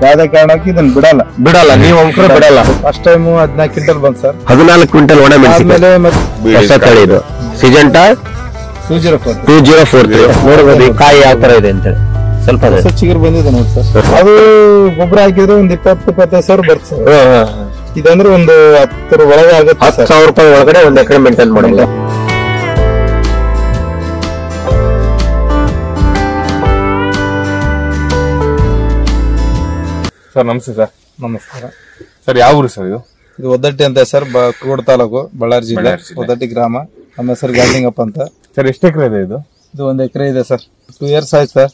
ಯಾವ್ದೇ ಕಾರಣಕ್ಕೆ ಇದನ್ನ ಬಿಡಲ್ಲ ನೀವು ಅಂಕರು ಬಿಡಲ್ಲ. ಫಸ್ಟ್ ಟೈಮ್ 14 ಕ್ವಿಂಟಲ್ ಬಂದ್ ಸರ್. 14 ಕ್ವಿಂಟಲ್ ಒಣ ಮೆಣಸಿನಕಾಯಿ ಹೊಸ ತಳಿ ಇದು ಸಿಜೆಂಟಾ 2043 ನೋಡಬಹುದು ಈ ಕಾಯಿ ಯಾವ ತರ ಇದೆ ಅಂತ ಸ್ವಲ್ಪ ಚಿಗುರು ಬಂದಿದೆ ನೋಡಿ ಸರ್. ಅದು ಗೊಬ್ಬರ ಹಾಕಿದ್ರೆ ಒಂದ್ 20-25 ಸಾವಿರ ಬರುತ್ತೆ ಸರ್. ಇದಂದ್ರೆ ಒಂದು 10 ಒಳಗೆ ಆಗುತ್ತೆ. 10,000 ರೂಪಾಯಿ ಒಳಗಡೆ ಒಂದ್ ಎಕರೆ ಮೇಂಟೈನ್ ಮಾಡಬಹುದು. ಸರ್ ನಮಸ್ತೆ ಸರ್. ನಮಸ್ಕಾರ ಸರ್. ಯಾವ ಊರು ಸರ್ ಇದು? ಇದು ಒದ್ದಟ್ಟಿ ಅಂತ ಸರ್, ಕೂಡ್ ತಾಲೂಕು, ಬಳ್ಳಾರಿ ಜಿಲ್ಲೆ, ಒದ್ದಟ್ಟಿ ಗ್ರಾಮ. ನಮ್ಮ ಹೆಸರು ಗಾಂಧಿಂಗಪ್ಪ ಅಂತ ಸರ್. ಎಷ್ಟು ಎಕರೆ ಇದೆ ಇದು? ಇದು 1 ಎಕರೆ ಇದೆ ಸರ್. 2 years ಆಯ್ತು ಸರ್.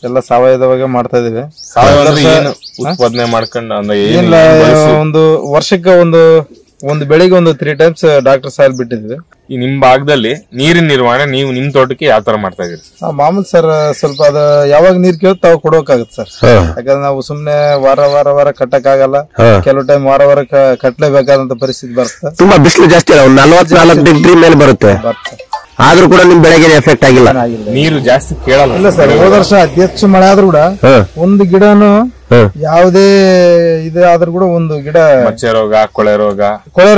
ಎಲ್ಲ ಸಾವಯವವಾಗಿ ಮಾಡ್ತಾ ಇದೀವಿ. ಉತ್ಪಾದನೆ ಮಾಡ್ಕೊಂಡು ಏನಿಲ್ಲ, ಒಂದು ವರ್ಷಕ್ಕೆ ಒಂದು ಬೆಳಿಗ್ಗೆ ಒಂದು 3 times ಡಾಕ್ಟರ್ ಸಾಯಿಲ್ ಬಿಟ್ಟಿದ್ವಿ. ಈ ನಿಮ್ ಭಾಗದಲ್ಲಿ ನೀರಿನ ನಿರ್ವಹಣೆ ನೀವು ನಿಮ್ ತೋಟಕ್ಕೆ ಯಾವ ತರ ಮಾಡ್ತಾ ಇದೀರಿ? ಮಾಮೂಲಿ ಸರ್, ಸ್ವಲ್ಪ ಅದ ಯಾವಾಗ ನೀರ್ ಕೇಳುತ್ತೆ ತಾವು ಕೊಡೋಕಾಗತ್ತೆ ಸರ್. ಯಾಕಂದ್ರೆ ನಾವು ಸುಮ್ನೆ ವಾರ ಕಟ್ಟಕ್ ಆಗಲ್ಲ. ಕೆಲವು ಟೈಮ್ ವಾರ ಕಟ್ಲೇಬೇಕಾದಂತ ಪರಿಸ್ಥಿತಿ ಬರುತ್ತೆ. ತುಂಬಾ ಬಿಸಿಲು ಜಾಸ್ತಿ ಅಲ್ಲ, 44 ಡಿಗ್ರಿ ಮೇಲೆ ಬರುತ್ತೆ. ಆದ್ರೂ ಕೂಡ ನಿಮ್ ಬೆಳೆಗೆ ಎಫೆಕ್ಟ್ ಆಗಿಲ್ಲ. ನೀರು ಜಾಸ್ತಿ ಕೇಳಲ್ಲ. ಇಲ್ಲ ಸರ್, ಹೋದ ವರ್ಷ ಅತಿ ಹೆಚ್ಚು ಮಳೆ ಆದ್ರೂ ಕೂಡ ಒಂದು ಗಿಡನು ಯಾವುದೇ ಇದೆ ಆದ್ರೂ ಕೂಡ ಒಂದು ಗಿಡ ಮಚ್ಚೆ ರೋಗ, ಕೊಳೆ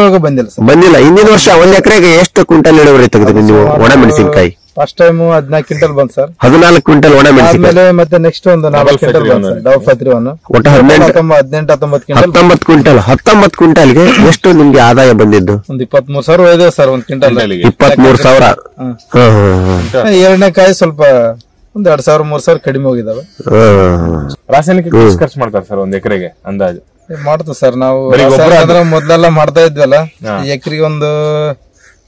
ರೋಗ ಬಂದಿಲ್ಲ ಸರ್. ಬಂದಿಲ್ಲ. ಹಿಂದಿನ ವರ್ಷ 1 ಎಕರೆಗೆ ಎಷ್ಟು ಕ್ವಿಂಟಲ್ ಇಳುವರಿ ತೆಗೆದ್ರಿ ನೀವು ಒಣ ಮೆಣಸಿನಕಾಯಿ? ಫಸ್ಟ್ ಟೈಮ್ 14 ಕ್ವಿಂಟಲ್ ಬಂದ್ ಸರ್. 14 ಕ್ವಿಂಟಲ್ ಒಣ ಮೆಣಸಿನಕಾಯಿ. ಮತ್ತೆ ನೆಕ್ಸ್ಟ್ ಒಂದು 4 ಕ್ವಿಂಟಲ್ ಡಬಲ್ 531 ಒಟ್ಟು 19 ಕ್ವಿಂಟಲ್. 19 ಕ್ವಿಂಟಲ್ಗೆ ಎಷ್ಟು ನಿಮ್ಗೆ ಆದಾಯ ಬಂದಿದ್ದು? ಒಂದು 23,000 ಹೋಯ್ದೇವ್ ಸರ್ ಒಂದು ಕ್ವಿಂಟಲ್. 23,000. ಎರಡನೇ ಕಾಯಿ ಸ್ವಲ್ಪ ಒಂದ್ 2,000-3,000 ಕಡಿಮೆ ಹೋಗಿದಾವೆ. ರಾಸಾಯನಿಕ ಖರ್ಚು ಮಾಡ್ತಾರೆ ಸರ್ ಒಂದ್ ಎಕರೆಗೆ ಅಂದಾಜು? ಮಾಡ್ತೀವಿ ಸರ್ ನಾವು. ಮೊದ್ಲೆಲ್ಲ ಮಾಡ್ತಾ ಇದ್ವಲ್ಲ, ಎಕರೆಗೆ ಒಂದು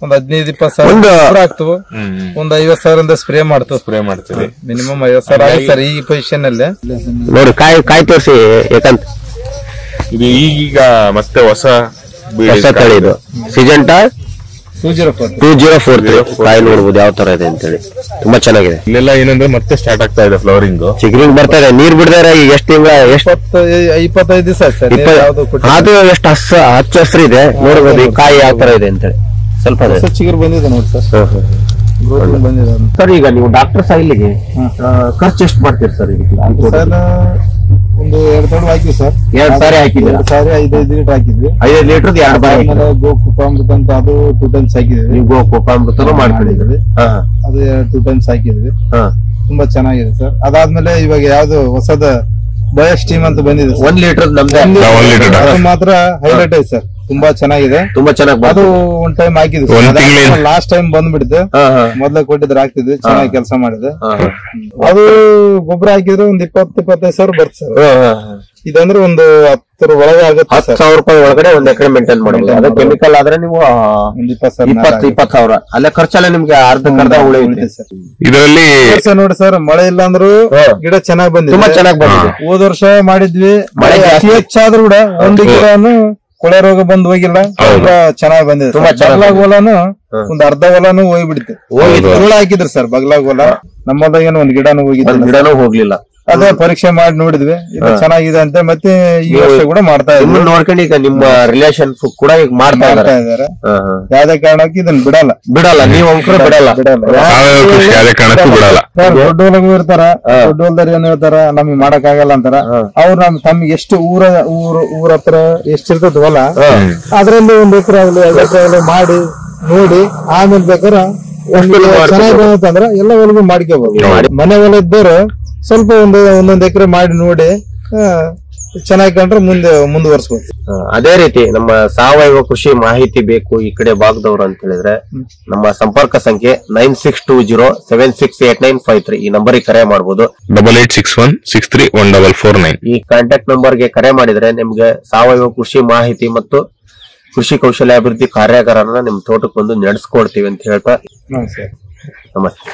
15-20 ಸಾವಿರ ಆಗ್ತವೆ. ಒಂದು 50,000 ಸ್ಪ್ರೇ ಮಾಡ್ತೀವಿ. ಮಿನಿಮಮ್ 50,000 ಆಗಿದೆ ಸರ್ ಈ ಪೊಸಿಷನ್ ಅಲ್ಲಿ. ನೋಡಿ ಕಾಯಿ ತೋರಿಸಿ. ಯಾಕಂತ ಇದು ಈಗ ಮತ್ತೆ ಹೊಸ ತಳಿ ಇದು ಸಿಜೆಂಟಾ 2043 ಕಾಯಿ ನೋಡಬಹುದು ಯಾವ ತರ ಇದೆ ಅಂತ ಹೇಳಿ. ತುಂಬಾ ಚೆನ್ನಾಗಿದೆ. ಇಲ್ಲೆಲ್ಲ ಏನಂದ್ರೆ ಮತ್ತೆ ಸ್ಟಾರ್ಟ್ ಆಗ್ತಾ ಇದೆ ಫ್ಲವರಿಂಗ್, ಚಿಗುರಿಂಗ್ ಬರ್ತಾ ಇದೆ. ನೀರ್ ಬಿಡ್ದಾರೆ ಈಗ ಎಷ್ಟು ತಿಂಗಳ? 25 ದಿವಸ ಅದು ಎಷ್ಟು ಹಚ್ಚ ಹಸ್ರು ಇದೆ ನೋಡಬಹುದು ಈ ಕಾಯಿ ಯಾವ ತರ ಇದೆ ಅಂತ ಹೇಳಿ. ಸ್ವಲ್ಪ ಚಿಗುರು ಬಂದಿದೆ ನೋಡಿ ಸರ್. ಬಂದಿದೆ ಸರ್. ಈಗ ನೀವು ಡಾಕ್ಟರ್ ಸಾಯಿಲ್ಗೆ ಖರ್ಚು ಎಷ್ಟು ಮಾಡ್ತೀರಿ ಸರ್? ಒಂದು 2 ತೋಡು ಹಾಕಿವಿ ಸರ್. 2 ಸಾರಿ ಹಾಕಿದ್ವಿ. 5 ಲೀಟರ್ ಹಾಕಿದ್ವಿ. 5 ಲೀಟರ್ 2 ಬಾರಿ. ಗೋಕೃಪಾಮೃತ ಅಂತ ಅದು 2 times ಹಾಕಿದ್ವಿ. ನೀವು ಗೋಕೃಪಾಮೃತನೂ ಮಾಡ್ಕೊಂಡಿದ್ವಿ. ಅದು 2 times ಹಾಕಿದ್ವಿ. ತುಂಬಾ ಚೆನ್ನಾಗಿದೆ ಸರ್. ಅದಾದ್ಮೇಲೆ ಇವಾಗ ಯಾವ್ದು ಹೊಸದ ಬಯೋಸ್ ಟೀಮ್ ಅಂತ ಬಂದಿದೆ. 1 ಲೀಟರ್ ನಮ್ದು ಮಾತ್ರ ಹೈಲೈಟ್ ಐತೆ ಸರ್. ತುಂಬಾ ಚೆನ್ನಾಗಿದೆ. ತುಂಬಾ ಚೆನ್ನಾಗಿ ಅದು 1 time ಹಾಕಿದ್ವಿ. ಲಾಸ್ಟ್ ಟೈಮ್ ಬಂದ್ಬಿಟ್ಟಿದೆ. ಮೊದ್ಲ ಕೊಟ್ಟಿದ್ರೆ ಹಾಕ್ತಿದ್ವಿ. ಚೆನ್ನಾಗಿ ಕೆಲಸ ಮಾಡಿದೆ. ಅದು ಗೊಬ್ಬರ ಹಾಕಿದ್ರೆ ಒಂದು 20-25 ಸಾವಿರ ಬರುತ್ತೆ ಸರ್. ಇದಂದ್ರೆ ಒಂದು 10 ಒಳಗೆ ಆಗುತ್ತೆ. 10,000 ರೂಪಾಯಿ ಒಳಗಡೆ ಒಂದ್ ಎಕರೆ ಮೇಂಟೈನ್ ಮಾಡಬಹುದು. ಅದು ಕೆಮಿಕಲ್ ಆದ್ರೆ ನೀವು 20,000. ಅಲ್ಲೇ ಖರ್ಚಲ್ಲ ನಿಮ್ಗೆ ಅರ್ಧಕ್ಕರ್ಧ ಉಳಿಯುತ್ತೆ ಸರ್. ಇದರಲ್ಲಿ ನೋಡಿ ಸರ್, ಮಳೆ ಇಲ್ಲ ಅಂದ್ರೂ ಗಿಡ ಚೆನ್ನಾಗಿ ಬಂದಿದೆ. ತುಂಬಾ ಚೆನ್ನಾಗಿ ಬಂದಿದೆ. ಹೋದ ವರ್ಷ ಮಾಡಿದ್ವಿ, ಮಳೆ ಅತಿ ಹೆಚ್ಚಾದ್ರೂ ಕೂಡ ಒಂದು ಗಿಡನು ಕೊಳೆ ರೋಗ ಬಂದು ಹೋಗಿಲ್ಲ. ಚೆನ್ನಾಗಿ ಬಂದಿದೆ. ಬಗ್ಲಾಗ ಹೊಲನು ಒಂದ್ ಅರ್ಧ ಹೊಲನು ಹೋಗ್ಬಿಡುತ್ತೆ. ಉರುಳ ಹಾಕಿದ್ರಿ ಸರ್ ಬಗ್ಲಾಗ ಹೊಲ. ನಮ್ಮದಾಗ ಒಂದ್ ಗಿಡನು ಹೋಗ್ಲಿಲ್ಲ. ಅದೇ ಪರೀಕ್ಷೆ ಮಾಡಿ ನೋಡಿದ್ವಿ, ಇದು ಚೆನ್ನಾಗಿದೆ ಅಂತ. ಮತ್ತೆ ಈ ವರ್ಷ ಕೂಡ ಮಾಡ್ತಾ ಇದ್ವಿ. ನೋಡ್ಕೊಂಡು ಈಗ ನಿಮ್ಮ ರಿಲೇಷನ್ ಕೂಡ ಈಗ ಮಾಡ್ತಾ ಇದಾರೆ. ಯಾವ್ದೇ ಕಾರಣಕ್ಕೆ ಇದನ್ನ ಬಿಡಲ್ಲ. ನೀವು ಅಂಕರು ಬಿಡಲ್ಲ. ದೊಡ್ಡ ಹೊಲಗೂ ಇರ್ತಾರ. ದೊಡ್ಡ ಹೊಲದವ್ರು ಏನ್ ಹೇಳ್ತಾರ, ನಮ್ಗೆ ಮಾಡಕ್ ಆಗಲ್ಲ ಅಂತಾರ. ಅವ್ರು ತಮ್ಗೆ ಎಷ್ಟು ಊರ ಹತ್ರ ಎಷ್ಟಿರ್ತದ ಹೊಲ, ಅದ್ರಲ್ಲಿ 1 ಎಕರೆ ಆಗಲಿ 2 ಎಕರೆ ಆಗಲಿ ಮಾಡಿ ನೋಡಿ ಆಮೇಲೆ ಬೇಕಾರೆ ಚೆನ್ನಾಗಿ ಬಂತಂದ್ರ ಎಲ್ಲ ಹೊಲಗೂ ಮಾಡ್ಕೋಬಹುದು. ಮನೆ ಹೊಲ ಇದ್ದವ್ರು ಸ್ವಲ್ಪ ಒಂದೊಂದ್ ಎಕರೆ ಮಾಡಿ ನೋಡಿ ಚೆನ್ನಾಗಿ ಕಂಡ್ರೆ ಮುಂದುವರ್ಸ್ಬೋದು. ಅದೇ ರೀತಿ ನಮ್ಮ ಸಾವಯವ ಕೃಷಿ ಮಾಹಿತಿ ಬೇಕು ಈ ಕಡೆ ಭಾಗದವ್ರು ಅಂತ ಹೇಳಿದ್ರೆ ನಮ್ಮ ಸಂಪರ್ಕ ಸಂಖ್ಯೆ 9620768953 ಈ ನಂಬರ್ಗೆ ಕರೆ ಮಾಡಬಹುದು. 8861631449 ಈ ಕಾಂಟ್ಯಾಕ್ಟ್ ನಂಬರ್ಗೆ ಕರೆ ಮಾಡಿದ್ರೆ ನಿಮ್ಗೆ ಸಾವಯವ ಕೃಷಿ ಮಾಹಿತಿ ಮತ್ತು ಕೃಷಿ ಕೌಶಲ್ಯ ಅಭಿವೃದ್ಧಿ ಕಾರ್ಯಾಗಾರನ ನಿಮ್ ತೋಟಕ್ಕೆ ಬಂದು ನಡೆಸ್ಕೊಡ್ತೀವಿ ಅಂತ ಹೇಳ್ತಾ ನಮಸ್ತೆ.